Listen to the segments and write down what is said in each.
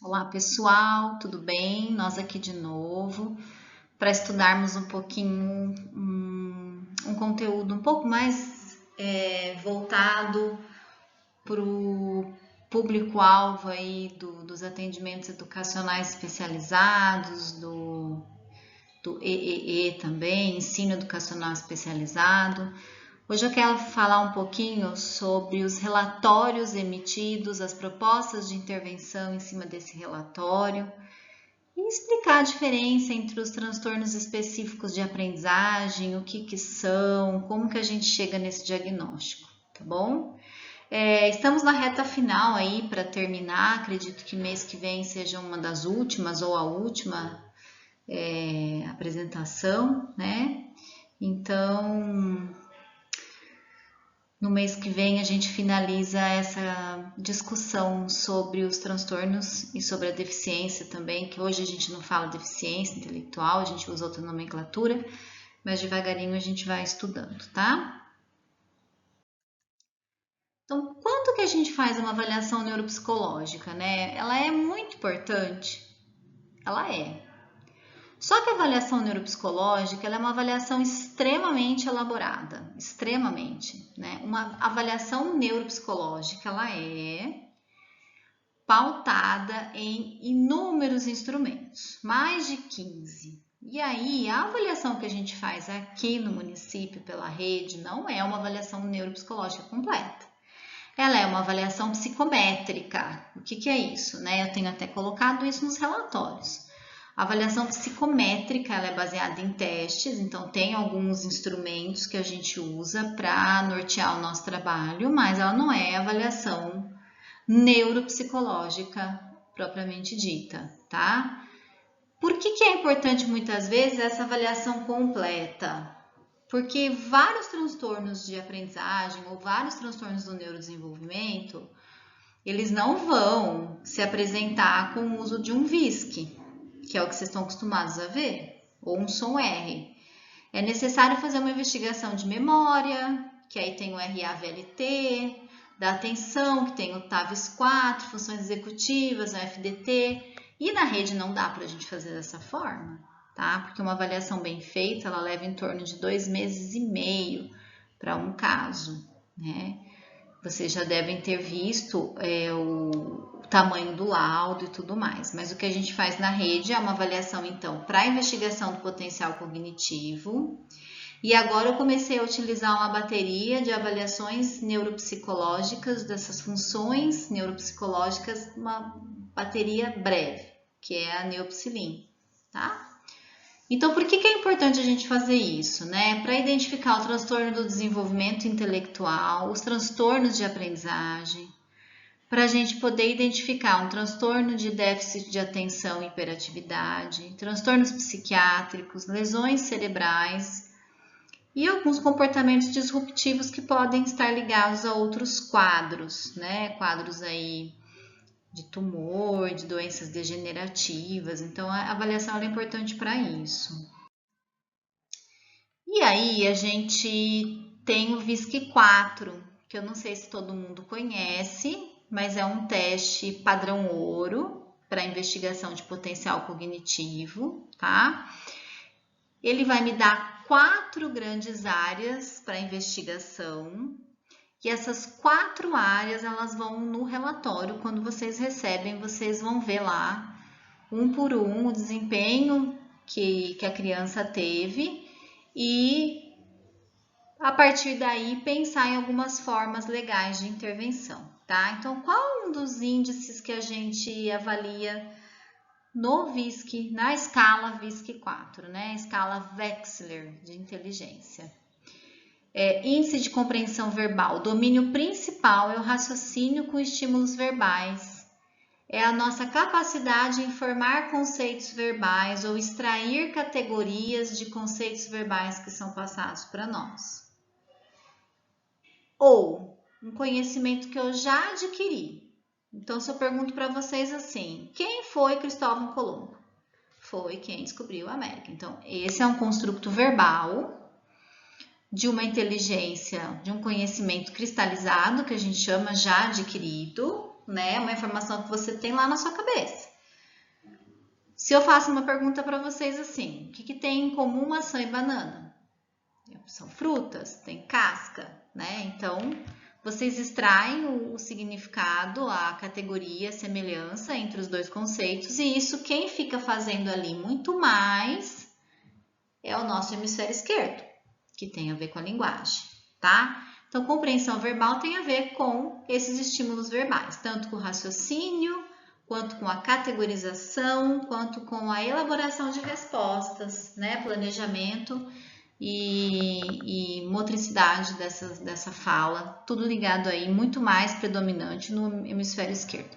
Olá pessoal, tudo bem? Nós aqui de novo para estudarmos um pouquinho um conteúdo um pouco mais voltado para o público-alvo aí dos atendimentos educacionais especializados, do EEE também, Ensino Educacional Especializado. Hoje eu quero falar um pouquinho sobre os relatórios emitidos, as propostas de intervenção em cima desse relatório e explicar a diferença entre os transtornos específicos de aprendizagem, o que são, como que a gente chega nesse diagnóstico, tá bom? Estamos na reta final aí para terminar, acredito que mês que vem seja uma das últimas ou a última apresentação, né? Então, no mês que vem a gente finaliza essa discussão sobre os transtornos e sobre a deficiência também, que hoje a gente não fala deficiência intelectual, a gente usa outra nomenclatura, mas devagarinho a gente vai estudando, tá? Então, quando que a gente faz uma avaliação neuropsicológica, né? Ela é muito importante, ela é. Só que a avaliação neuropsicológica ela é uma avaliação extremamente elaborada, extremamente, né? Uma avaliação neuropsicológica ela é pautada em inúmeros instrumentos, mais de 15. E aí, a avaliação que a gente faz aqui no município pela rede não é uma avaliação neuropsicológica completa. Ela é uma avaliação psicométrica. O que é isso, né? Eu tenho até colocado isso nos relatórios. A avaliação psicométrica ela é baseada em testes, então tem alguns instrumentos que a gente usa para nortear o nosso trabalho, mas ela não é avaliação neuropsicológica propriamente dita, tá? Por que é importante muitas vezes essa avaliação completa? Porque vários transtornos de aprendizagem ou vários transtornos do neurodesenvolvimento, eles não vão se apresentar com o uso de um VISC, que é o que vocês estão acostumados a ver, ou um som R. É necessário fazer uma investigação de memória, que aí tem o RAVLT, da atenção, que tem o TAVS4, funções executivas, o FDT, e na rede não dá para a gente fazer dessa forma, tá? Porque uma avaliação bem feita, ela leva em torno de 2 meses e meio para um caso, né? Vocês já devem ter visto o tamanho do laudo e tudo mais. Mas o que a gente faz na rede é uma avaliação, então, para investigação do potencial cognitivo. E agora eu comecei a utilizar uma bateria de avaliações neuropsicológicas dessas funções neuropsicológicas, uma bateria breve, que é a Neopsilin, tá? Então, por que é importante a gente fazer isso, né? Para identificar o transtorno do desenvolvimento intelectual, os transtornos de aprendizagem, para a gente poder identificar um transtorno de déficit de atenção e hiperatividade, transtornos psiquiátricos, lesões cerebrais e alguns comportamentos disruptivos que podem estar ligados a outros quadros, né? Quadros aí de tumor, de doenças degenerativas. Então, a avaliação é importante para isso. E aí, a gente tem o VISC-4, que eu não sei se todo mundo conhece, mas é um teste padrão ouro para investigação de potencial cognitivo, tá? Ele vai me dar 4 grandes áreas para investigação. E essas 4 áreas, elas vão no relatório, quando vocês recebem, vocês vão ver lá, um por um, o desempenho que a criança teve e, a partir daí, pensar em algumas formas legais de intervenção, tá? Então, qual um dos índices que a gente avalia no VISC, na escala VISC-4, né? Escala Wechsler de inteligência. Índice de compreensão verbal. O domínio principal é o raciocínio com estímulos verbais. É a nossa capacidade de informar conceitos verbais ou extrair categorias de conceitos verbais que são passados para nós. Ou um conhecimento que eu já adquiri. Então, se eu pergunto para vocês assim, quem foi Cristóvão Colombo? Foi quem descobriu a América. Então, esse é um construto verbal de uma inteligência, de um conhecimento cristalizado, que a gente chama já adquirido, né? Uma informação que você tem lá na sua cabeça. Se eu faço uma pergunta para vocês assim, o que tem em comum maçã e banana? São frutas, tem casca, né? Então, vocês extraem o significado, a categoria, a semelhança entre os dois conceitos, e isso quem fica fazendo ali muito mais é o nosso hemisfério esquerdo, que tem a ver com a linguagem, tá? Então, compreensão verbal tem a ver com esses estímulos verbais, tanto com o raciocínio, quanto com a categorização, quanto com a elaboração de respostas, né? Planejamento e motricidade dessa fala, tudo ligado aí, muito mais predominante no hemisfério esquerdo.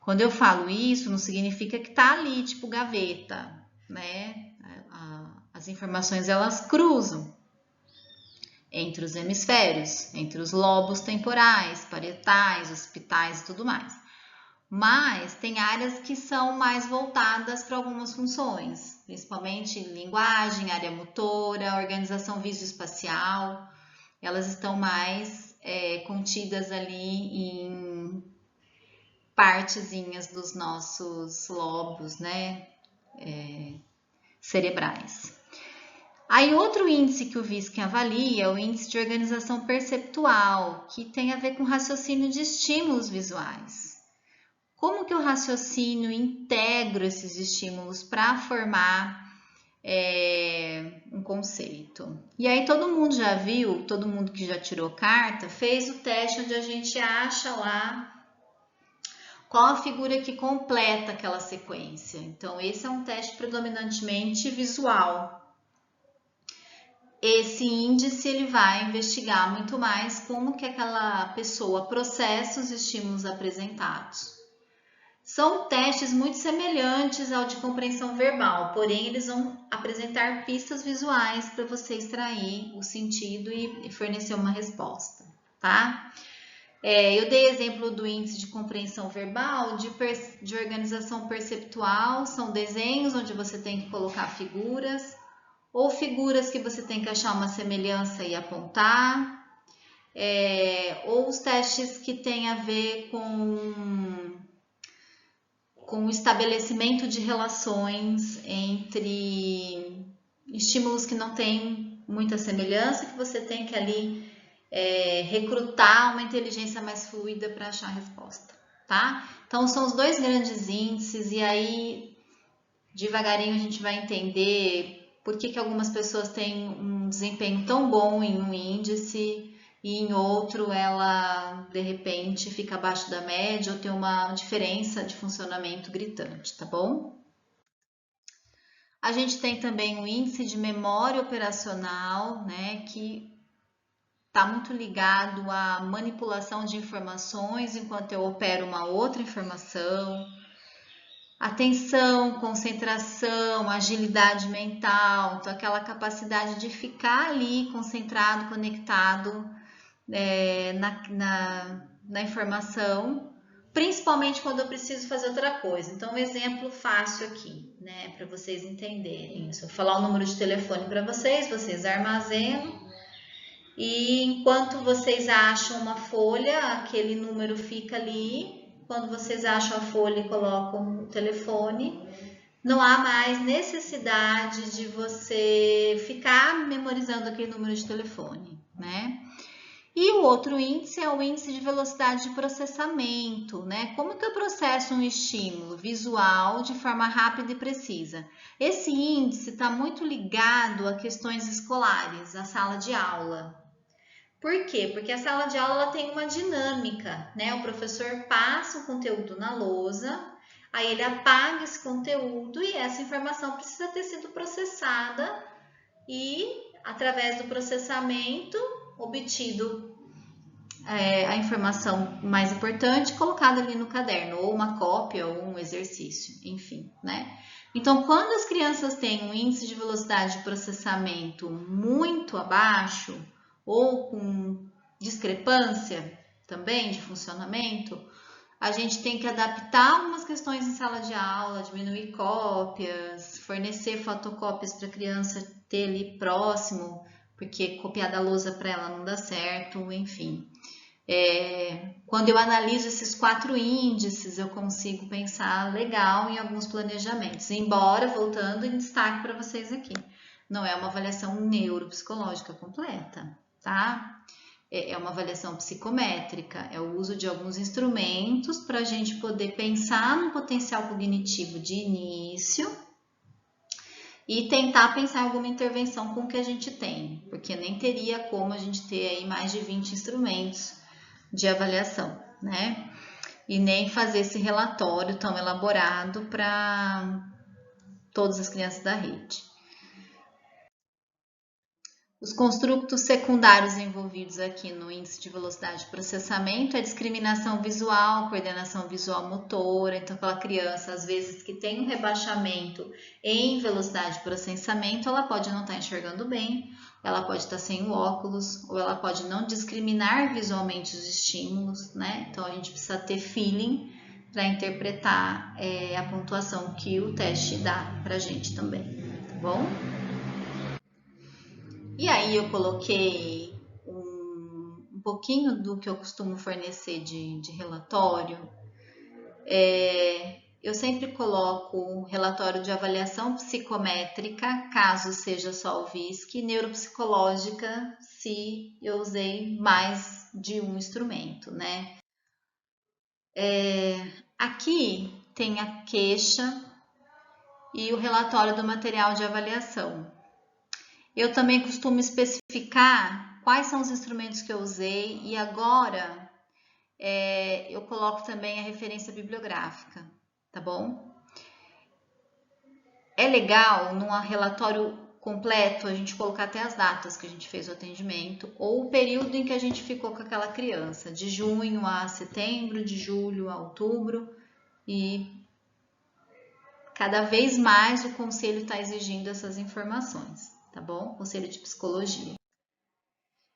Quando eu falo isso, não significa que tá ali, tipo gaveta, né? As informações, elas cruzam entre os hemisférios, entre os lobos temporais, parietais, occipitais e tudo mais. Mas tem áreas que são mais voltadas para algumas funções, principalmente linguagem, área motora, organização visoespacial. Elas estão mais contidas ali em partezinhas dos nossos lobos, né, cerebrais. Aí outro índice que o Viskin avalia é o índice de organização perceptual, que tem a ver com raciocínio de estímulos visuais. Como que o raciocínio integra esses estímulos para formar um conceito? E aí todo mundo já viu, todo mundo que já tirou carta, fez o teste onde a gente acha lá qual a figura que completa aquela sequência. Então esse é um teste predominantemente visual. Esse índice ele vai investigar muito mais como que aquela pessoa processa os estímulos apresentados. São testes muito semelhantes ao de compreensão verbal, porém eles vão apresentar pistas visuais para você extrair o sentido e fornecer uma resposta, tá? Eu dei exemplo do índice de compreensão verbal, de organização perceptual, são desenhos onde você tem que colocar figuras, ou figuras que você tem que achar uma semelhança e apontar, ou os testes que têm a ver com o estabelecimento de relações entre estímulos que não têm muita semelhança, que você tem que ali recrutar uma inteligência mais fluida para achar a resposta, tá? Então, são os dois grandes índices, e aí, devagarinho, a gente vai entender por que algumas pessoas têm um desempenho tão bom em um índice e em outro ela, de repente, fica abaixo da média ou tem uma diferença de funcionamento gritante, tá bom? A gente tem também o índice de memória operacional, né, que está muito ligado à manipulação de informações enquanto eu opero uma outra informação. Atenção, concentração, agilidade mental, então aquela capacidade de ficar ali concentrado, conectado na informação, principalmente quando eu preciso fazer outra coisa. Então, um exemplo fácil aqui, né, para vocês entenderem. Se eu falar o número de telefone para vocês armazenam, e enquanto vocês acham uma folha, aquele número fica ali. Quando vocês acham a folha e colocam o telefone, não há mais necessidade de você ficar memorizando aquele número de telefone, né? E o outro índice é o índice de velocidade de processamento, né? Como que eu processo um estímulo visual de forma rápida e precisa? Esse índice está muito ligado a questões escolares, a sala de aula. Por quê? Porque a sala de aula ela tem uma dinâmica, né? O professor passa o conteúdo na lousa, aí ele apaga esse conteúdo e essa informação precisa ter sido processada e, através do processamento, obtido a informação mais importante colocada ali no caderno, ou uma cópia, ou um exercício, enfim, né? Então, quando as crianças têm um índice de velocidade de processamento muito abaixo, ou com discrepância também de funcionamento, a gente tem que adaptar algumas questões em sala de aula, diminuir cópias, fornecer fotocópias para a criança ter ali próximo, porque copiar da lousa para ela não dá certo, enfim. Quando eu analiso esses 4 índices, eu consigo pensar legal em alguns planejamentos. Embora, voltando em destaque para vocês aqui, não é uma avaliação neuropsicológica completa, tá? É uma avaliação psicométrica, é o uso de alguns instrumentos para a gente poder pensar no potencial cognitivo de início e tentar pensar em alguma intervenção com o que a gente tem, porque nem teria como a gente ter aí mais de 20 instrumentos de avaliação, né? E nem fazer esse relatório tão elaborado para todas as crianças da rede. Os construtos secundários envolvidos aqui no índice de velocidade de processamento é discriminação visual, coordenação visual motora. Então, aquela criança, às vezes, que tem um rebaixamento em velocidade de processamento, ela pode não estar enxergando bem, ela pode estar sem o óculos, ou ela pode não discriminar visualmente os estímulos, né? Então, a gente precisa ter feeling para interpretar a pontuação que o teste dá para a gente também, tá bom? E aí eu coloquei um pouquinho do que eu costumo fornecer de relatório. Eu sempre coloco relatório de avaliação psicométrica, caso seja só o VISC, neuropsicológica, se eu usei mais de um instrumento, né? Aqui tem a queixa e o relatório do material de avaliação. Eu também costumo especificar quais são os instrumentos que eu usei e agora eu coloco também a referência bibliográfica, tá bom? É legal, num relatório completo, a gente colocar até as datas que a gente fez o atendimento ou o período em que a gente ficou com aquela criança, de junho a setembro, de julho a outubro, e cada vez mais o conselho está exigindo essas informações, tá bom? Conselho de Psicologia.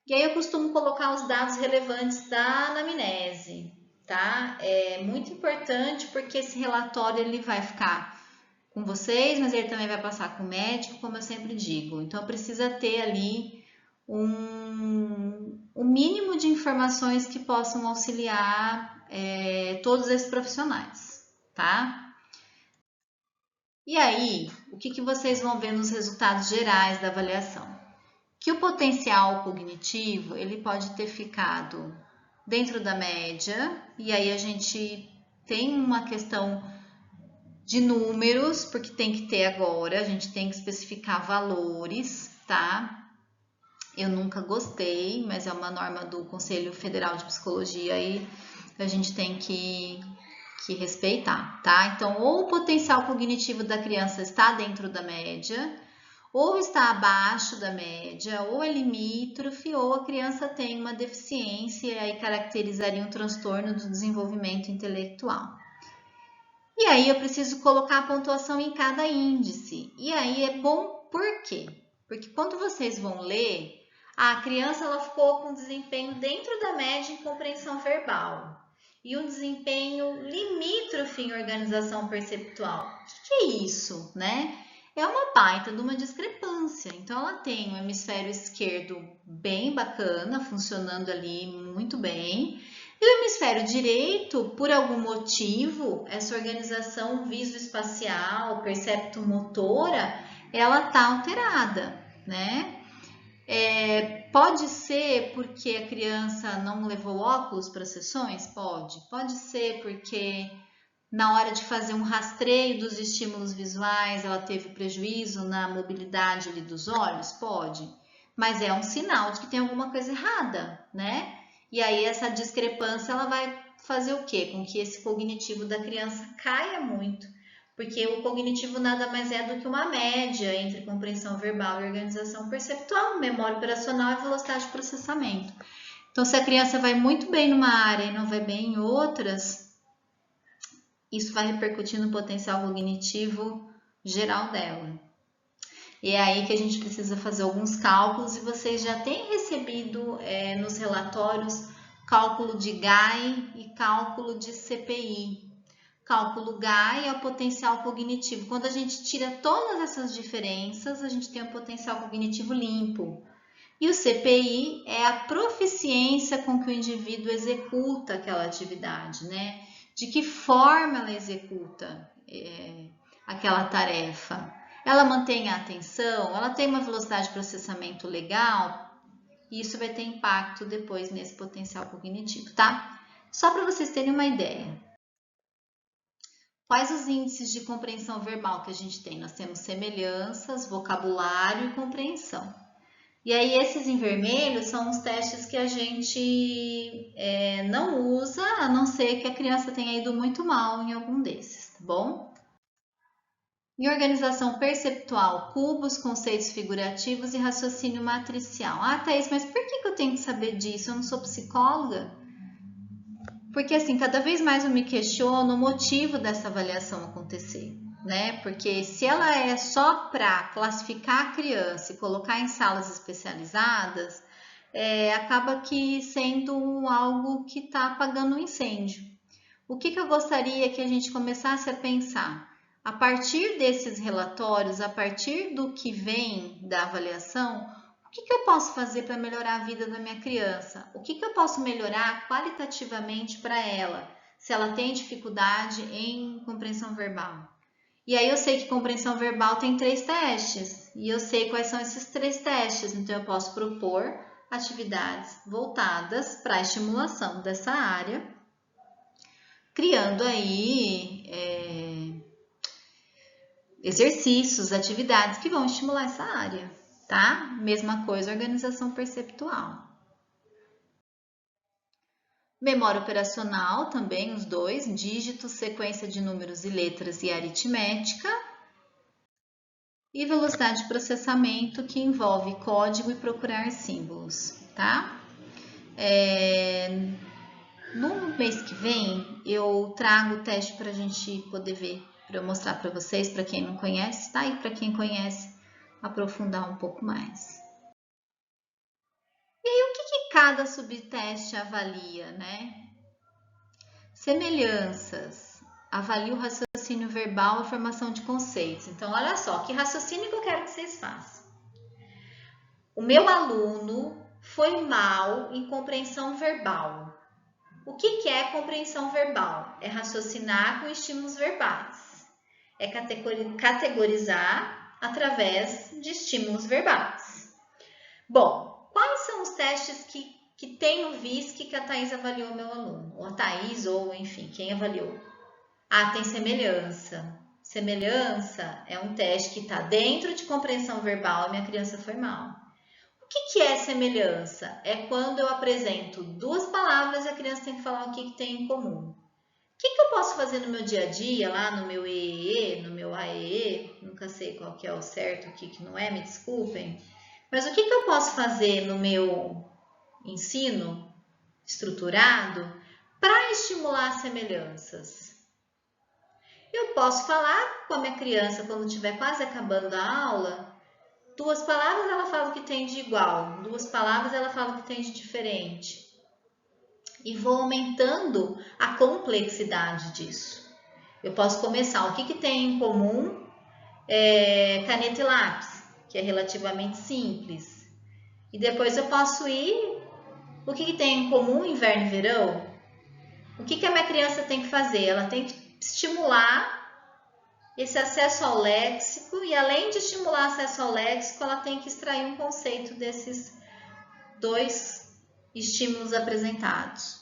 E aí eu costumo colocar os dados relevantes da anamnese, tá? É muito importante porque esse relatório ele vai ficar com vocês, mas ele também vai passar com o médico, como eu sempre digo. Então precisa ter ali um mínimo de informações que possam auxiliar todos esses profissionais, tá? E aí, o que vocês vão ver nos resultados gerais da avaliação? Que o potencial cognitivo ele pode ter ficado dentro da média, e aí a gente tem uma questão de números, porque tem que ter agora, a gente tem que especificar valores, tá? Eu nunca gostei, mas é uma norma do Conselho Federal de Psicologia e a gente tem que respeitar, tá? Então, ou o potencial cognitivo da criança está dentro da média, ou está abaixo da média, ou é limítrofe, ou a criança tem uma deficiência e aí caracterizaria um transtorno do desenvolvimento intelectual. E aí eu preciso colocar a pontuação em cada índice. E aí é bom por quê? Porque quando vocês vão ler, a criança ela ficou com desempenho dentro da média em compreensão verbal e um desempenho limítrofe em organização perceptual. O que é isso, né? É uma baita de uma discrepância. Então, ela tem o hemisfério esquerdo bem bacana, funcionando ali muito bem. E o hemisfério direito, por algum motivo, essa organização visoespacial, perceptomotora, ela está alterada, né? Pode ser porque a criança não levou óculos para as sessões? Pode. Pode ser porque na hora de fazer um rastreio dos estímulos visuais, ela teve prejuízo na mobilidade ali dos olhos? Pode. Mas é um sinal de que tem alguma coisa errada, né? E aí essa discrepância ela vai fazer o quê? Com que esse cognitivo da criança caia muito. Porque o cognitivo nada mais é do que uma média entre compreensão verbal e organização perceptual, memória operacional e velocidade de processamento. Então, se a criança vai muito bem numa área e não vai bem em outras, isso vai repercutir no potencial cognitivo geral dela. E é aí que a gente precisa fazer alguns cálculos e vocês já têm recebido nos relatórios cálculo de GAI e cálculo de CPI. Cálculo GAI é o potencial cognitivo. Quando a gente tira todas essas diferenças, a gente tem um potencial cognitivo limpo. E o CPI é a proficiência com que o indivíduo executa aquela atividade, né? De que forma ela executa aquela tarefa. Ela mantém a atenção, ela tem uma velocidade de processamento legal, e isso vai ter impacto depois nesse potencial cognitivo, tá? Só para vocês terem uma ideia. Quais os índices de compreensão verbal que a gente tem? Nós temos semelhanças, vocabulário e compreensão. E aí, esses em vermelho são os testes que a gente não usa, a não ser que a criança tenha ido muito mal em algum desses, tá bom? Em organização perceptual, cubos, conceitos figurativos e raciocínio matricial. Ah, Thaís, mas por que eu tenho que saber disso? Eu não sou psicóloga? Porque, assim, cada vez mais eu me questiono o motivo dessa avaliação acontecer, né? Porque se ela é só para classificar a criança e colocar em salas especializadas, acaba que sendo algo que está apagando um incêndio. O que eu gostaria que a gente começasse a pensar? A partir desses relatórios, a partir do que vem da avaliação, o que eu posso fazer para melhorar a vida da minha criança? O que eu posso melhorar qualitativamente para ela, se ela tem dificuldade em compreensão verbal? E aí eu sei que compreensão verbal tem 3 testes, e eu sei quais são esses 3 testes, então eu posso propor atividades voltadas para a estimulação dessa área, criando aí exercícios, atividades que vão estimular essa área, tá? Mesma coisa, organização perceptual. Memória operacional também, os dois, dígitos, sequência de números e letras e aritmética. E velocidade de processamento, que envolve código e procurar símbolos, tá? No mês que vem, eu trago o teste para a gente poder ver, para eu mostrar para vocês, para quem não conhece, tá? E para quem conhece, aprofundar um pouco mais. E aí, o que cada subteste avalia, né? Semelhanças. Avalia o raciocínio verbal e a formação de conceitos. Então, olha só, que raciocínio que eu quero que vocês façam. O meu aluno foi mal em compreensão verbal. O que é compreensão verbal? É raciocinar com estímulos verbais. É categorizar através de estímulos verbais. Bom, quais são os testes que tem no VISC que a Thaís avaliou meu aluno? Ou a Thaís, ou enfim, quem avaliou? Ah, tem semelhança. Semelhança é um teste que está dentro de compreensão verbal e minha criança foi mal. O que é semelhança? É quando eu apresento 2 palavras e a criança tem que falar o que tem em comum. O que eu posso fazer no meu dia a dia, lá no meu EEE, no meu AEE, nunca sei qual que é o certo, o que não é, me desculpem. Mas o que eu posso fazer no meu ensino estruturado para estimular semelhanças? Eu posso falar com a minha criança quando estiver quase acabando a aula. 2 palavras ela fala o que tem de igual, 2 palavras ela fala o que tem de diferente. E vou aumentando a complexidade disso. Eu posso começar, o que tem em comum? Caneta e lápis, que é relativamente simples. E depois eu posso ir, o que tem em comum inverno e verão? O que a minha criança tem que fazer? Ela tem que estimular esse acesso ao léxico, e além de estimular acesso ao léxico, ela tem que extrair um conceito desses 2 estímulos apresentados.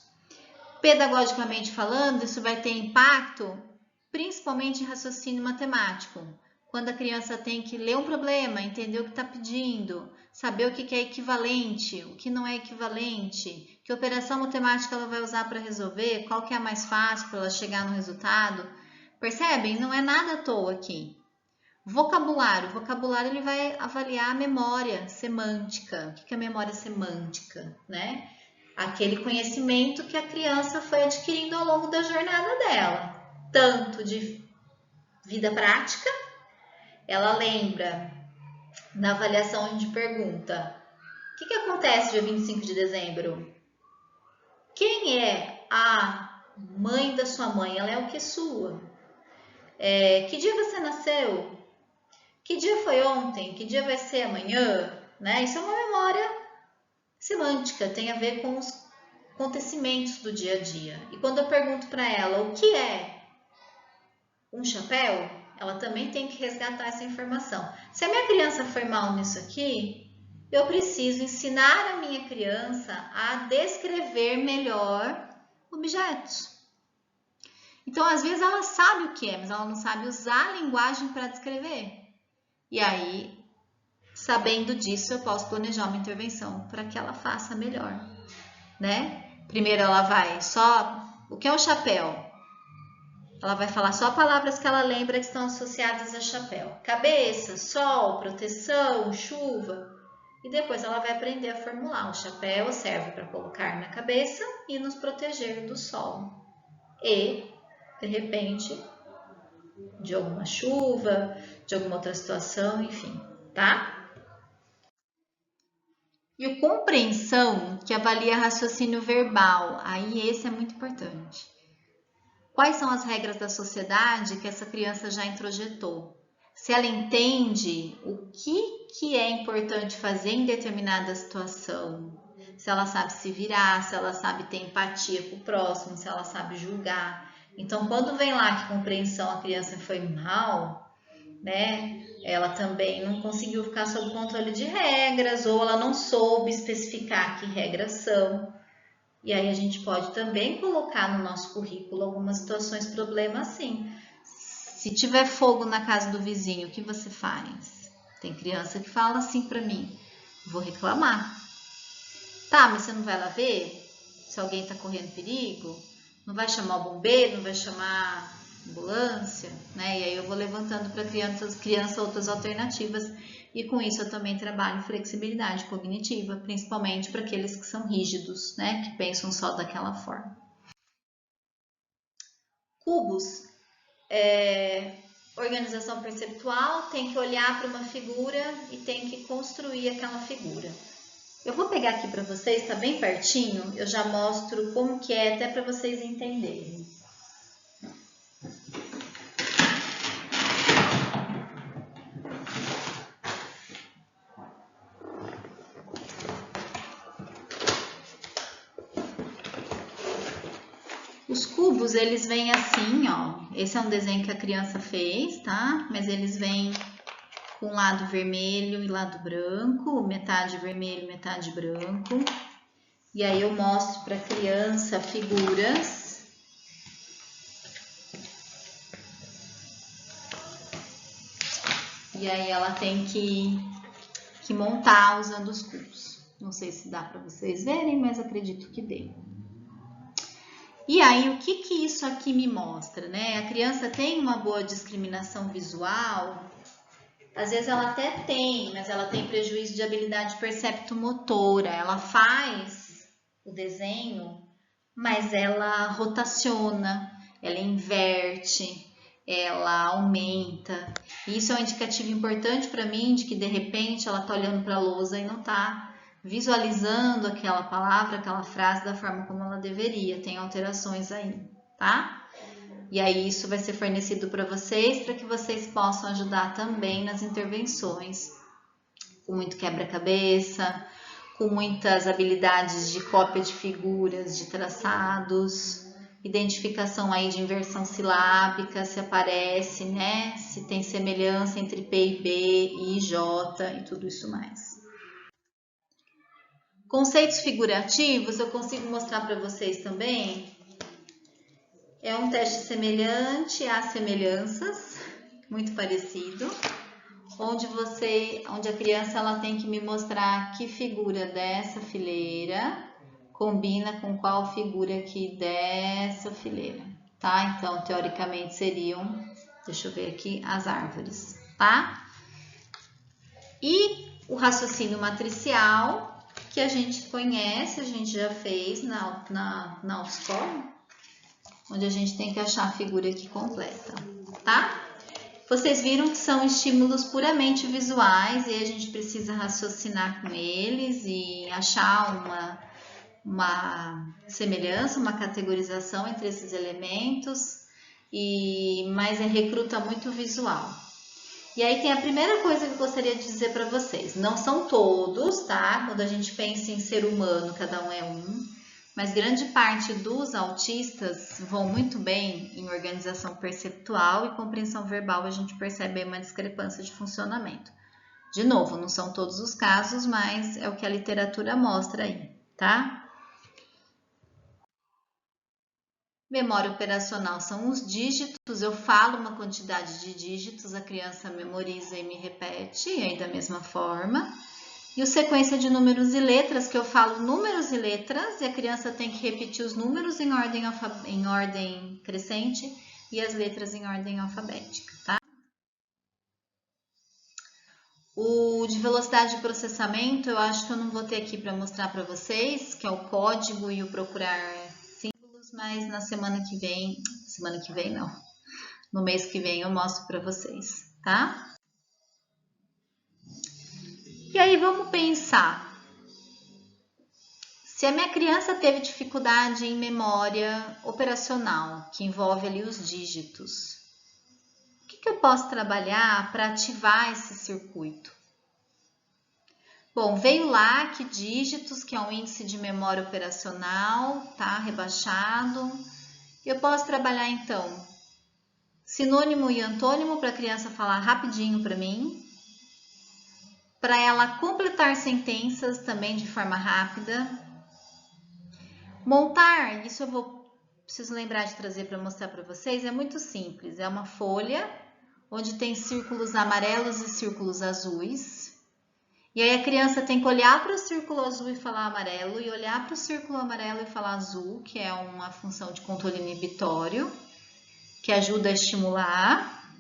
Pedagogicamente falando, isso vai ter impacto principalmente em raciocínio matemático, quando a criança tem que ler um problema, entender o que está pedindo, saber o que é equivalente, o que não é equivalente, que operação matemática ela vai usar para resolver, qual que é a mais fácil para ela chegar no resultado. Percebem? Não é nada à toa aqui. Vocabulário. O vocabulário ele vai avaliar a memória semântica. O que é memória semântica, né? Aquele conhecimento que a criança foi adquirindo ao longo da jornada dela. Tanto de vida prática, ela lembra na avaliação de pergunta: o que acontece dia 25 de dezembro? Quem é a mãe da sua mãe? Ela é o que sua? Que dia você nasceu? Que dia foi ontem? Que dia vai ser amanhã? Né? Isso é uma memória Semântica tem a ver com os acontecimentos do dia a dia. E quando eu pergunto para ela o que é um chapéu, ela também tem que resgatar essa informação. Se a minha criança foi mal nisso aqui, eu preciso ensinar a minha criança a descrever melhor objetos. Então, às vezes ela sabe o que é, mas ela não sabe usar a linguagem para descrever. E aí, sabendo disso, eu posso planejar uma intervenção para que ela faça melhor, né? Primeiro ela vai só... O que é um chapéu? Ela vai falar só palavras que ela lembra que estão associadas a chapéu. Cabeça, sol, proteção, chuva. E depois ela vai aprender a formular. O chapéu serve para colocar na cabeça e nos proteger do sol. E, de repente, de alguma chuva, de alguma outra situação, enfim, tá? E o compreensão, que avalia raciocínio verbal. Aí esse é muito importante. Quais são as regras da sociedade que essa criança já introjetou? Se ela entende o que é importante fazer em determinada situação, se ela sabe se virar, se ela sabe ter empatia com o próximo, se ela sabe julgar. Então, quando vem lá que compreensão a criança foi mal, né? Ela também não conseguiu ficar sob controle de regras, ou ela não soube especificar que regras são. E aí a gente pode também colocar no nosso currículo algumas situações, problema assim. Se tiver fogo na casa do vizinho, o que você faz? Tem criança que fala assim para mim, vou reclamar. Tá, mas você não vai lá ver se alguém está correndo perigo? Não vai chamar o bombeiro, não vai chamar ambulância, né? E aí eu vou levantando para criança outras alternativas. E com isso eu também trabalho flexibilidade cognitiva, principalmente para aqueles que são rígidos, né? Que pensam só daquela forma. Cubos. Organização perceptual, tem que olhar para uma figura e tem que construir aquela figura. Eu vou pegar aqui para vocês, tá bem pertinho, eu já mostro como que é, até para vocês entenderem. Os cubos, eles vêm assim, ó. Esse é um desenho que a criança fez, tá? Mas eles vêm com lado vermelho e lado branco, metade vermelho, metade branco. E aí eu mostro para a criança figuras. E aí ela tem que montar usando os cubos. Não sei se dá para vocês verem, mas acredito que dê. E aí, o que isso aqui me mostra, né? A criança tem uma boa discriminação visual, às vezes ela até tem, mas ela tem prejuízo de habilidade perceptomotora. Ela faz o desenho, mas ela rotaciona, ela inverte, ela aumenta. E isso é um indicativo importante para mim de que, de repente, ela está olhando para a lousa e não está visualizando aquela palavra, aquela frase da forma como ela deveria. Tem alterações aí, tá? E aí isso vai ser fornecido para vocês, para que vocês possam ajudar também nas intervenções. Com muito quebra-cabeça, com muitas habilidades de cópia de figuras, de traçados, identificação aí de inversão silábica, se aparece, né? Se tem semelhança entre P e B, I e J e tudo isso mais. Conceitos figurativos, eu consigo mostrar para vocês também. É um teste semelhante a semelhanças, muito parecido, onde a criança ela tem que me mostrar que figura dessa fileira combina com qual figura aqui dessa fileira, tá? Então, teoricamente seriam, deixa eu ver aqui, as árvores, tá? E o raciocínio matricial, que a gente conhece, a gente já fez na autoescola, onde a gente tem que achar a figura aqui completa, tá? Vocês viram que são estímulos puramente visuais e a gente precisa raciocinar com eles e achar uma semelhança, uma categorização entre esses elementos, mas recruta muito visual. E aí tem a primeira coisa que eu gostaria de dizer para vocês. Não são todos, tá? Quando a gente pensa em ser humano, cada um é um. Mas grande parte dos autistas vão muito bem em organização perceptual e compreensão verbal. A gente percebe uma discrepância de funcionamento. De novo, não são todos os casos, mas é o que a literatura mostra aí, tá? Memória operacional são os dígitos, eu falo uma quantidade de dígitos, a criança memoriza e me repete, e aí da mesma forma. E o sequência de números e letras, que eu falo números e letras, e a criança tem que repetir os números em ordem crescente e as letras em ordem alfabética, tá? O de velocidade de processamento, eu acho que eu não vou ter aqui para mostrar para vocês, que é o código e o procurar símbolos, mas na semana que vem não, no mês que vem eu mostro para vocês, tá? E aí vamos pensar, se a minha criança teve dificuldade em memória operacional, que envolve ali os dígitos, o que eu posso trabalhar para ativar esse circuito? Bom, veio lá que dígitos, que é um índice de memória operacional, tá rebaixado. Eu posso trabalhar então sinônimo e antônimo para a criança falar rapidinho para mim, para ela completar sentenças também de forma rápida. Montar, isso preciso lembrar de trazer para mostrar para vocês, é muito simples. É uma folha onde tem círculos amarelos e círculos azuis. E aí a criança tem que olhar para o círculo azul e falar amarelo, e olhar para o círculo amarelo e falar azul, que é uma função de controle inibitório, que ajuda a estimular.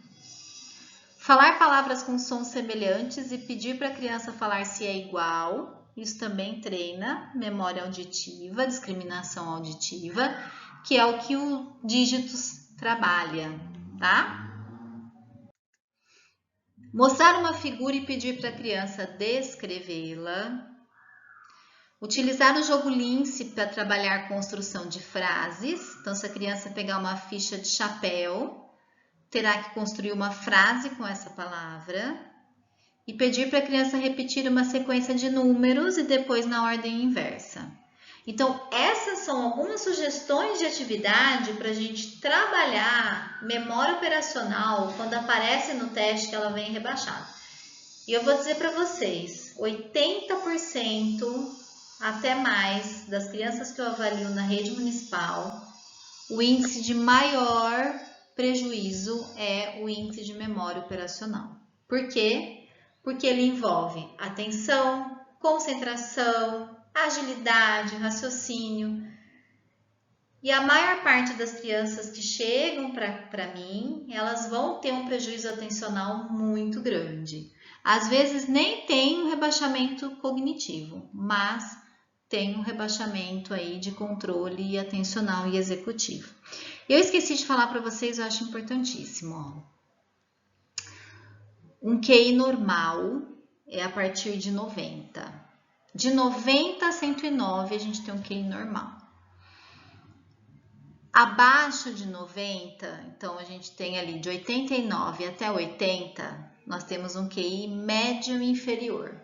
Falar palavras com sons semelhantes e pedir para a criança falar se é igual. Isso também treina memória auditiva, discriminação auditiva, que é o que o dígitos trabalha, tá? Mostrar uma figura e pedir para a criança descrevê-la. Utilizar o jogo Lince para trabalhar a construção de frases. Então, se a criança pegar uma ficha de chapéu, terá que construir uma frase com essa palavra. E pedir para a criança repetir uma sequência de números e depois na ordem inversa. Então, essas são algumas sugestões de atividade para a gente trabalhar memória operacional quando aparece no teste que ela vem rebaixada. E eu vou dizer para vocês, 80% até mais das crianças que eu avalio na rede municipal, o índice de maior prejuízo é o índice de memória operacional. Por quê? Porque ele envolve atenção, concentração, agilidade, raciocínio. E a maior parte das crianças que chegam para mim, elas vão ter um prejuízo atencional muito grande. Às vezes nem tem um rebaixamento cognitivo, mas tem um rebaixamento aí de controle atencional e executivo. Eu esqueci de falar para vocês, eu acho importantíssimo, ó. Um QI normal é a partir de 90. De 90 a 109 a gente tem um QI normal. Abaixo de 90, então a gente tem ali de 89 até 80, nós temos um QI médio inferior.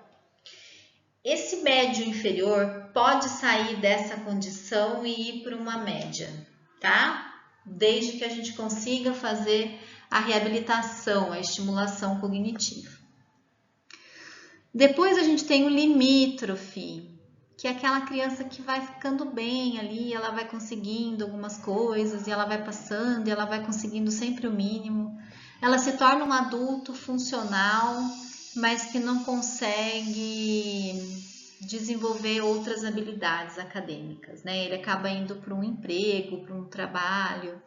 Esse médio inferior pode sair dessa condição e ir para uma média, tá? Desde que a gente consiga fazer a reabilitação, a estimulação cognitiva. Depois a gente tem o limítrofe, que é aquela criança que vai ficando bem ali, ela vai conseguindo algumas coisas, e ela vai passando, e ela vai conseguindo sempre o mínimo. Ela se torna um adulto funcional, mas que não consegue desenvolver outras habilidades acadêmicas, né? Ele acaba indo para um emprego, para um trabalho,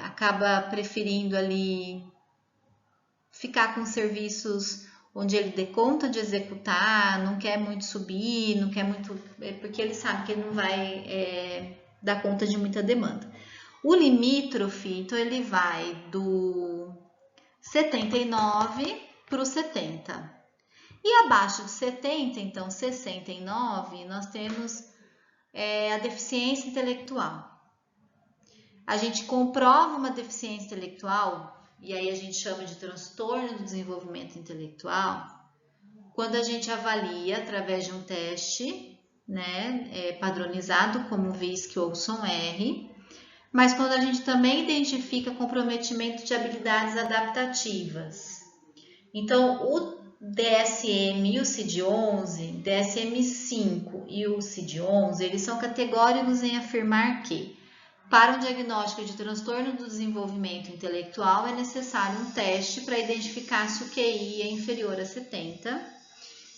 acaba preferindo ali ficar com serviços onde ele dê conta de executar, não quer muito subir, não quer muito, porque ele sabe que ele não vai dar conta de muita demanda. O limítrofe, então, ele vai do 79 para o 70. E abaixo de 70, então 69, nós temos a deficiência intelectual. A gente comprova uma deficiência intelectual e aí a gente chama de transtorno do desenvolvimento intelectual, quando a gente avalia através de um teste, né, padronizado como VISC ou SOM-R, mas quando a gente também identifica comprometimento de habilidades adaptativas. Então, o DSM e o CID-11, DSM-5 e o CID-11, eles são categóricos em afirmar que, para um diagnóstico de transtorno do desenvolvimento intelectual, é necessário um teste para identificar se o QI é inferior a 70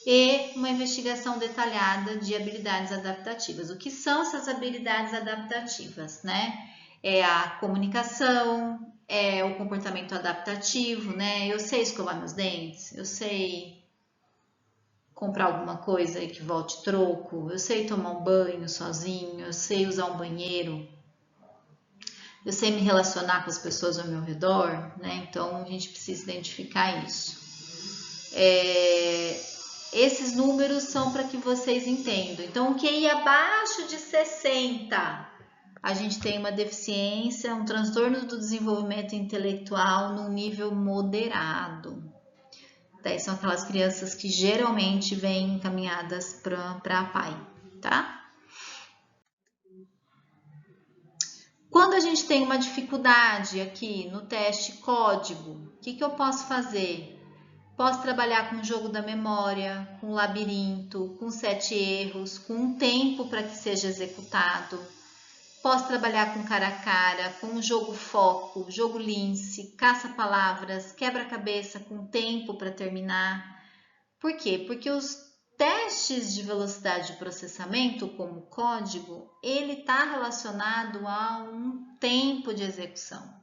e uma investigação detalhada de habilidades adaptativas. O que são essas habilidades adaptativas, né? É a comunicação, é o comportamento adaptativo, né? Eu sei escovar meus dentes, eu sei comprar alguma coisa que volte troco, eu sei tomar um banho sozinho, eu sei usar um banheiro, eu sei me relacionar com as pessoas ao meu redor, né? Então a gente precisa identificar isso. Esses números são para que vocês entendam. Então, o QI abaixo de 60, a gente tem uma deficiência, um transtorno do desenvolvimento intelectual no nível moderado. Daí são aquelas crianças que geralmente vêm encaminhadas para a PAI, tá? Quando a gente tem uma dificuldade aqui no teste código, o que eu posso fazer? Posso trabalhar com o jogo da memória, com labirinto, com 7 erros, com um tempo para que seja executado. Posso trabalhar com cara a cara, com o jogo foco, jogo lince, caça-palavras, quebra-cabeça com tempo para terminar. Por quê? Porque os testes de velocidade de processamento, como código, ele está relacionado a um tempo de execução.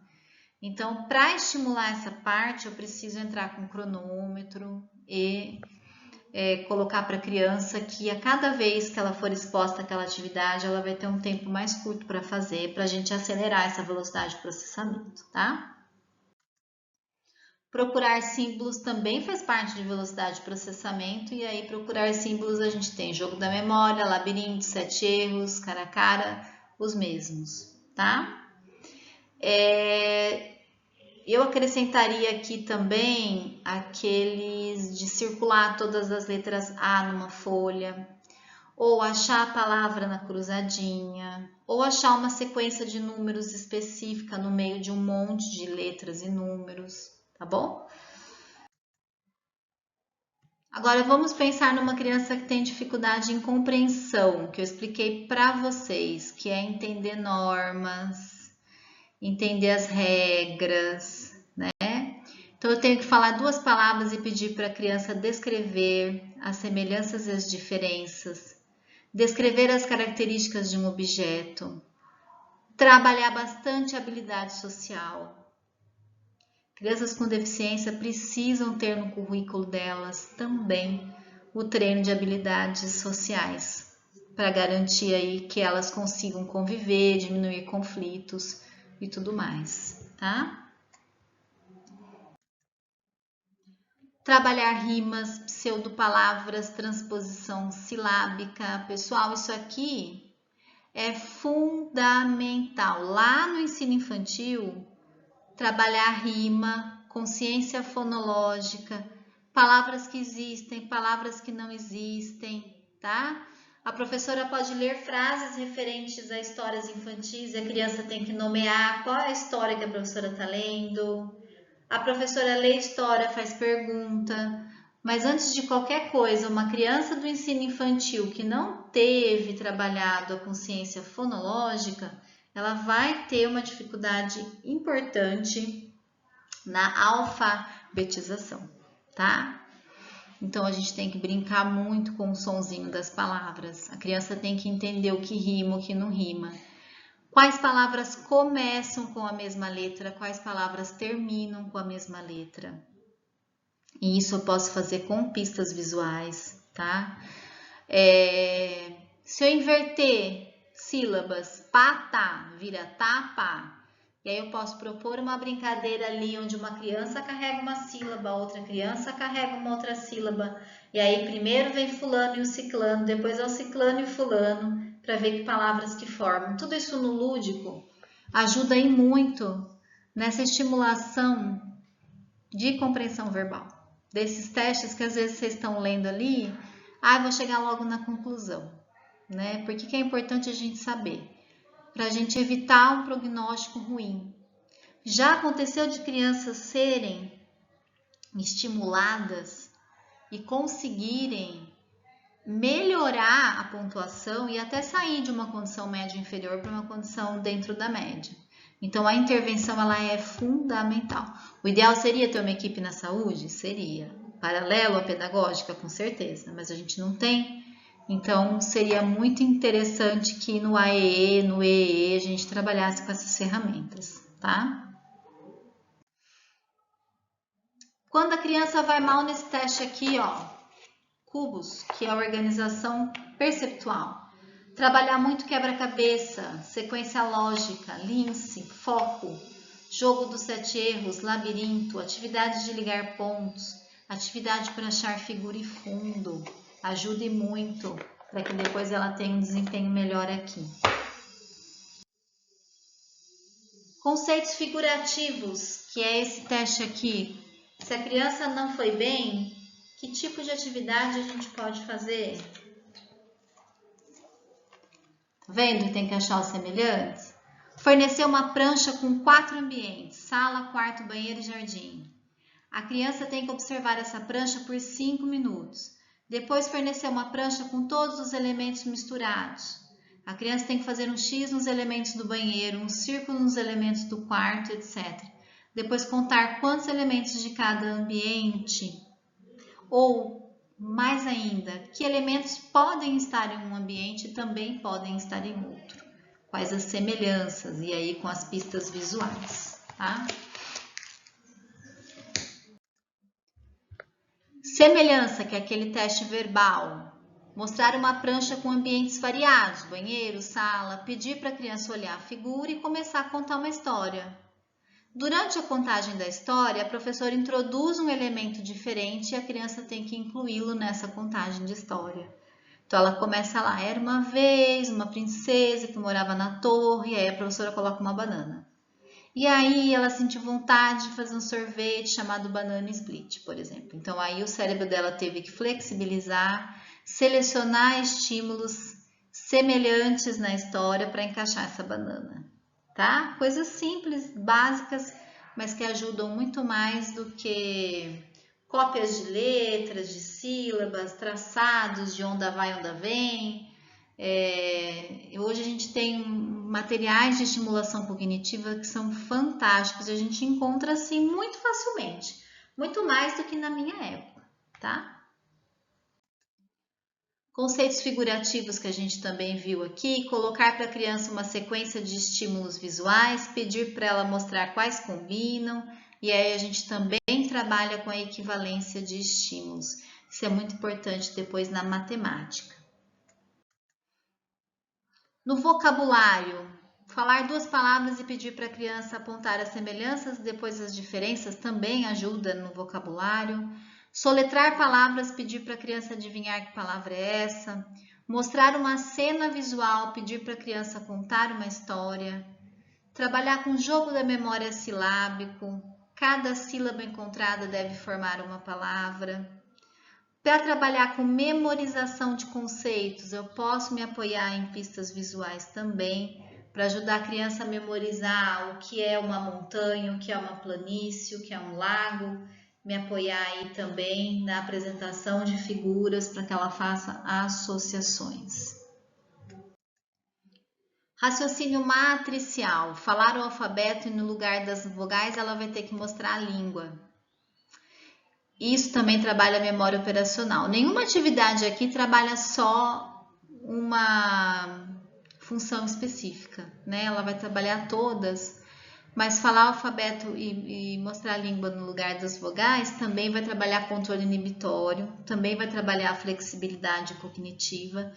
Então, para estimular essa parte, eu preciso entrar com cronômetro e colocar para a criança que a cada vez que ela for exposta àquela atividade, ela vai ter um tempo mais curto para fazer, para a gente acelerar essa velocidade de processamento, tá? Procurar símbolos também faz parte de velocidade de processamento, e aí procurar símbolos a gente tem jogo da memória, labirinto, 7 erros, cara a cara, os mesmos, tá? Eu acrescentaria aqui também aqueles de circular todas as letras A numa folha, ou achar a palavra na cruzadinha, ou achar uma sequência de números específica no meio de um monte de letras e números, tá bom? Agora vamos pensar numa criança que tem dificuldade em compreensão, que eu expliquei para vocês, que é entender normas, entender as regras, né? Então eu tenho que falar 2 palavras e pedir para a criança descrever as semelhanças e as diferenças, descrever as características de um objeto, trabalhar bastante a habilidade social. Crianças com deficiência precisam ter no currículo delas também o treino de habilidades sociais, para garantir aí que elas consigam conviver, diminuir conflitos e tudo mais, tá? Trabalhar rimas, pseudopalavras, transposição silábica. Pessoal, isso aqui é fundamental. Lá no ensino infantil, trabalhar rima, consciência fonológica, palavras que existem, palavras que não existem, tá? A professora pode ler frases referentes a histórias infantis e a criança tem que nomear qual é a história que a professora está lendo. A professora lê história, faz pergunta, mas antes de qualquer coisa, uma criança do ensino infantil que não teve trabalhado a consciência fonológica, ela vai ter uma dificuldade importante na alfabetização, tá? Então a gente tem que brincar muito com o sonzinho das palavras. A criança tem que entender o que rima, o que não rima. Quais palavras começam com a mesma letra, quais palavras terminam com a mesma letra. E isso eu posso fazer com pistas visuais, tá? Se eu inverter sílabas, pata vira tapa, e aí eu posso propor uma brincadeira ali onde uma criança carrega uma sílaba, outra criança carrega uma outra sílaba, e aí primeiro vem fulano e o ciclano, depois é o ciclano e o fulano, para ver que palavras que formam. Tudo isso no lúdico ajuda aí muito nessa estimulação de compreensão verbal. Desses testes que às vezes vocês estão lendo ali, vou chegar logo na conclusão, né? Por que é importante a gente saber? Para a gente evitar um prognóstico ruim. Já aconteceu de crianças serem estimuladas e conseguirem melhorar a pontuação e até sair de uma condição média inferior para uma condição dentro da média. Então, a intervenção ela é fundamental. O ideal seria ter uma equipe na saúde? Seria. Paralelo à pedagógica, com certeza, mas a gente não tem. Então, seria muito interessante que no AEE, no EE, a gente trabalhasse com essas ferramentas, tá? Quando a criança vai mal nesse teste aqui, ó, cubos, que é a organização perceptual. Trabalhar muito quebra-cabeça, sequência lógica, lince, foco, jogo dos 7 erros, labirinto, atividade de ligar pontos, atividade para achar figura e fundo. Ajude muito para que depois ela tenha um desempenho melhor aqui. Conceitos figurativos, que é esse teste aqui. Se a criança não foi bem, que tipo de atividade a gente pode fazer? Vendo? Tem que achar os semelhantes. Fornecer uma prancha com 4 ambientes, sala, quarto, banheiro e jardim. A criança tem que observar essa prancha por 5 minutos. Depois fornecer uma prancha com todos os elementos misturados. A criança tem que fazer um X nos elementos do banheiro, um círculo nos elementos do quarto, etc. Depois contar quantos elementos de cada ambiente. Ou, mais ainda, que elementos podem estar em um ambiente e também podem estar em outro. Quais as semelhanças, e aí com as pistas visuais, tá? Semelhança, que é aquele teste verbal. Mostrar uma prancha com ambientes variados, banheiro, sala, pedir para a criança olhar a figura e começar a contar uma história. Durante a contagem da história, a professora introduz um elemento diferente e a criança tem que incluí-lo nessa contagem de história. Então, ela começa lá, era uma vez uma princesa que morava na torre, e aí a professora coloca uma banana. E aí ela sentiu vontade de fazer um sorvete chamado banana split, por exemplo. Então, aí o cérebro dela teve que flexibilizar, selecionar estímulos semelhantes na história para encaixar essa banana. Tá? Coisas simples, básicas, mas que ajudam muito mais do que cópias de letras, de sílabas, traçados de onda vai, onda vem. Hoje a gente tem materiais de estimulação cognitiva que são fantásticos e a gente encontra assim muito facilmente, muito mais do que na minha época, tá? Conceitos figurativos que a gente também viu aqui, colocar para a criança uma sequência de estímulos visuais, pedir para ela mostrar quais combinam, e aí a gente também trabalha com a equivalência de estímulos. Isso é muito importante depois na matemática. No vocabulário, falar 2 palavras e pedir para a criança apontar as semelhanças, depois as diferenças também ajuda no vocabulário. Soletrar palavras, pedir para a criança adivinhar que palavra é essa. Mostrar uma cena visual, pedir para a criança contar uma história. Trabalhar com o jogo da memória silábico. Cada sílaba encontrada deve formar uma palavra. Para trabalhar com memorização de conceitos, eu posso me apoiar em pistas visuais também, para ajudar a criança a memorizar o que é uma montanha, o que é uma planície, o que é um lago. Me apoiar aí também na apresentação de figuras para que ela faça associações. Raciocínio matricial. Falar o alfabeto e no lugar das vogais ela vai ter que mostrar a língua. Isso também trabalha a memória operacional. Nenhuma atividade aqui trabalha só uma função específica, né? Ela vai trabalhar todas. Mas falar o alfabeto e mostrar a língua no lugar das vogais também vai trabalhar controle inibitório, também vai trabalhar a flexibilidade cognitiva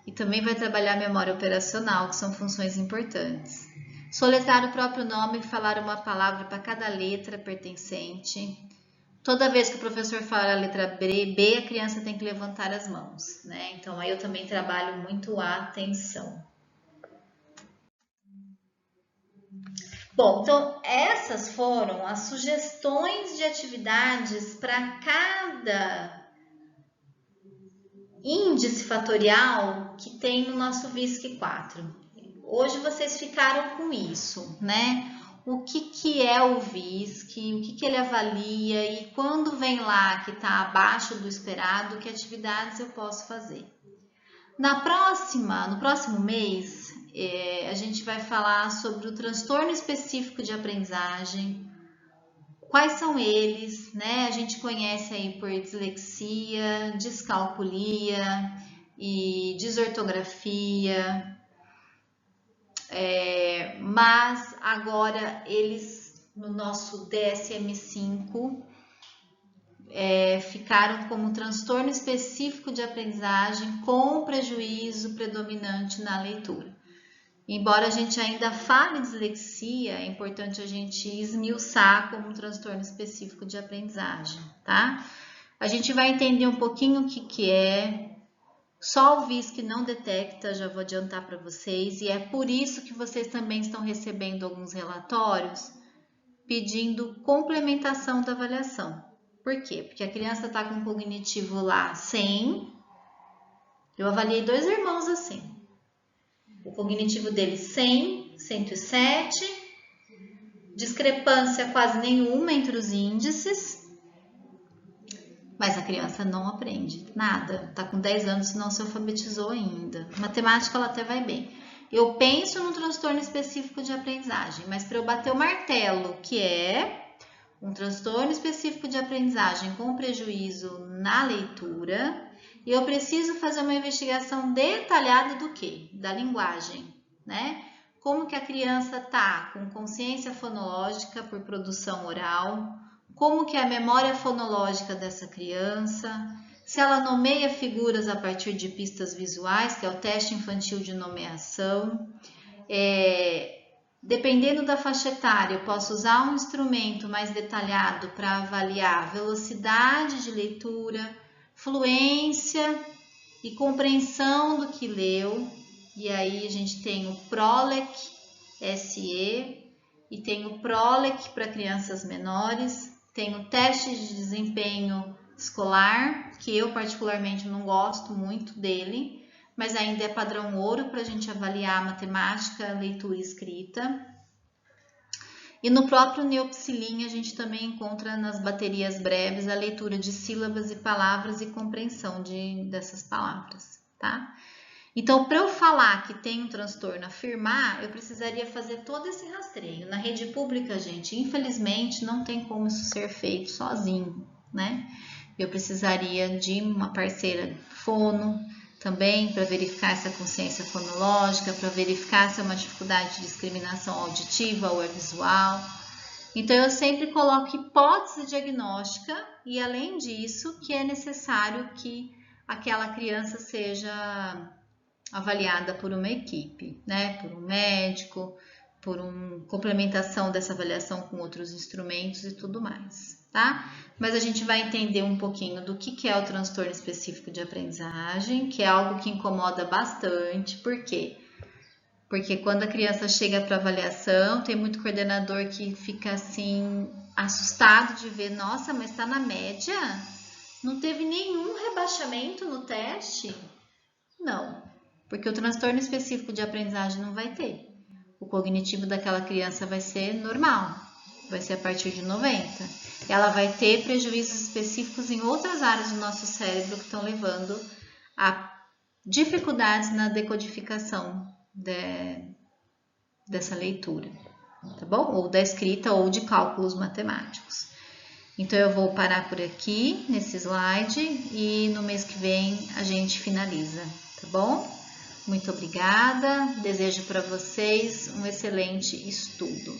e também vai trabalhar a memória operacional, que são funções importantes. Soletrar o próprio nome e falar uma palavra para cada letra pertencente. Toda vez que o professor fala a letra B, a criança tem que levantar as mãos, né? Então, aí eu também trabalho muito a atenção. Bom, então essas foram as sugestões de atividades para cada índice fatorial que tem no nosso VISC-4. Hoje vocês ficaram com isso, né? O que é o VISC, o que ele avalia e quando vem lá que está abaixo do esperado, que atividades eu posso fazer. No próximo mês, a gente vai falar sobre o transtorno específico de aprendizagem, quais são eles, né? A gente conhece aí por dislexia, descalculia e desortografia, mas agora eles no nosso DSM-5 ficaram como transtorno específico de aprendizagem com prejuízo predominante na leitura. Embora a gente ainda fale dislexia, é importante a gente esmiuçar como um transtorno específico de aprendizagem, tá? A gente vai entender um pouquinho o que é. Só o VISC não detecta, já vou adiantar para vocês, e é por isso que vocês também estão recebendo alguns relatórios pedindo complementação da avaliação. Por quê? Porque a criança está com cognitivo lá 100, eu avaliei 2 irmãos assim. O cognitivo dele 100, 107, discrepância quase nenhuma entre os índices, mas a criança não aprende nada, está com 10 anos e não se alfabetizou ainda. Matemática ela até vai bem. Eu penso no transtorno específico de aprendizagem, mas para eu bater o martelo, que é um transtorno específico de aprendizagem com prejuízo na leitura, e eu preciso fazer uma investigação detalhada do quê? Da linguagem, né? Como que a criança está com consciência fonológica por produção oral, como que é a memória fonológica dessa criança, se ela nomeia figuras a partir de pistas visuais, que é o teste infantil de nomeação. Dependendo da faixa etária, eu posso usar um instrumento mais detalhado para avaliar velocidade de leitura, fluência e compreensão do que leu. E aí a gente tem o PROLEC SE e tem o PROLEC para crianças menores, tem o teste de desempenho escolar, que eu particularmente não gosto muito dele, mas ainda é padrão ouro para a gente avaliar matemática, leitura e escrita. E no próprio Neopsilin a gente também encontra nas baterias breves a leitura de sílabas e palavras e compreensão dessas palavras, tá? Então, para eu falar que tem um transtorno, afirmar, eu precisaria fazer todo esse rastreio. Na rede pública, gente, infelizmente, não tem como isso ser feito sozinho, né? Eu precisaria de uma parceira fono também para verificar essa consciência fonológica, para verificar se é uma dificuldade de discriminação auditiva ou visual. Então, eu sempre coloco hipótese diagnóstica e, além disso, que é necessário que aquela criança seja avaliada por uma equipe, né? Por um médico, por uma complementação dessa avaliação com outros instrumentos e tudo mais, tá? Mas a gente vai entender um pouquinho do que é o transtorno específico de aprendizagem, que é algo que incomoda bastante. Por quê? Porque quando a criança chega para avaliação, tem muito coordenador que fica assim, assustado de ver, nossa, mas está na média? Não teve nenhum rebaixamento no teste? Não, porque o transtorno específico de aprendizagem não vai ter. O cognitivo daquela criança vai ser normal, vai ser a partir de 90. Ela vai ter prejuízos específicos em outras áreas do nosso cérebro que estão levando a dificuldades na decodificação dessa leitura, tá bom? Ou da escrita ou de cálculos matemáticos. Então, eu vou parar por aqui nesse slide e no mês que vem a gente finaliza, tá bom? Muito obrigada, desejo para vocês um excelente estudo.